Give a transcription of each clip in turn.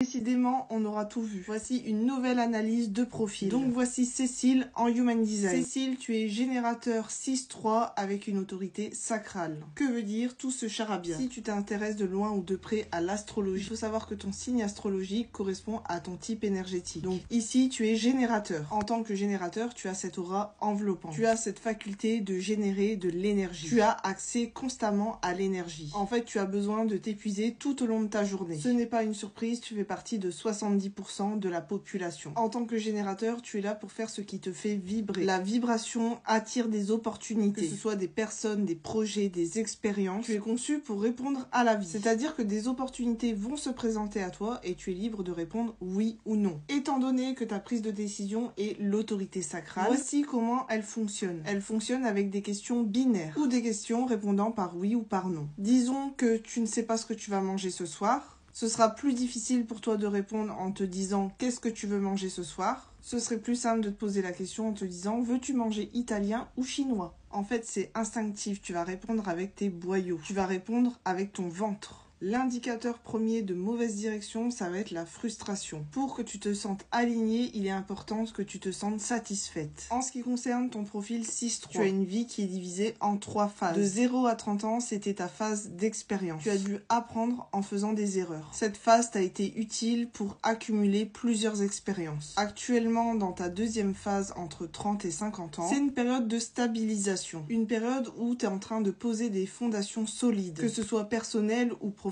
Décidément, on aura tout vu. Voici une nouvelle analyse de profil. Donc voici Cécile en Human Design. Cécile, tu es générateur 6-3 avec une autorité sacrale. Que veut dire tout ce charabia? Si tu t'intéresses de loin ou de près à l'astrologie, il faut savoir que ton signe astrologique correspond à ton type énergétique. Donc ici, tu es générateur. En tant que générateur, tu as cette aura enveloppante. Tu as cette faculté de générer de l'énergie. Tu as accès constamment à l'énergie. En fait, tu as besoin de t'épuiser tout au long de ta journée. Ce n'est pas une surprise, tu fais partie de 70% de la population. En tant que générateur, tu es là pour faire ce qui te fait vibrer. La vibration attire des opportunités, que ce soit des personnes, des projets, des expériences. Tu es conçu pour répondre à la vie. C'est-à-dire que des opportunités vont se présenter à toi et tu es libre de répondre oui ou non. Étant donné que ta prise de décision est l'autorité sacrale, voici comment elle fonctionne. Elle fonctionne avec des questions binaires ou des questions répondant par oui ou par non. Disons que tu ne sais pas ce que tu vas manger ce soir. Ce sera plus difficile pour toi de répondre en te disant « Qu'est-ce que tu veux manger ce soir ?» Ce serait plus simple de te poser la question en te disant « Veux-tu manger italien ou chinois ?» En fait, c'est instinctif. Tu vas répondre avec tes boyaux. Tu vas répondre avec ton ventre. L'indicateur premier de mauvaise direction, ça va être la frustration. Pour que tu te sentes aligné, il est important que tu te sentes satisfaite. En ce qui concerne ton profil 6-3, tu as une vie qui est divisée en 3 phases. De 0 à 30 ans, c'était ta phase d'expérience. Tu as dû apprendre en faisant des erreurs. Cette phase t'a été utile pour accumuler plusieurs expériences. Actuellement, dans ta deuxième phase entre 30 et 50 ans, c'est une période de stabilisation. Une période où tu es en train de poser des fondations solides, que ce soit personnelles ou professionnelles.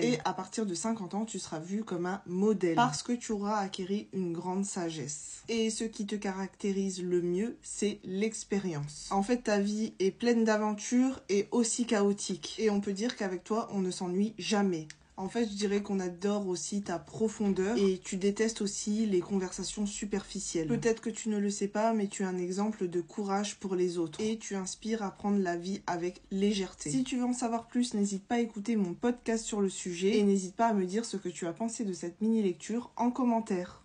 Et à partir de 50 ans, tu seras vu comme un modèle parce que tu auras acquis une grande sagesse. Et ce qui te caractérise le mieux, c'est l'expérience. En fait, ta vie est pleine d'aventures et aussi chaotique. Et on peut dire qu'avec toi, on ne s'ennuie jamais. En fait, je dirais qu'on adore aussi ta profondeur et tu détestes aussi les conversations superficielles. Peut-être que tu ne le sais pas, mais tu es un exemple de courage pour les autres et tu inspires à prendre la vie avec légèreté. Si tu veux en savoir plus, n'hésite pas à écouter mon podcast sur le sujet et n'hésite pas à me dire ce que tu as pensé de cette mini-lecture en commentaire.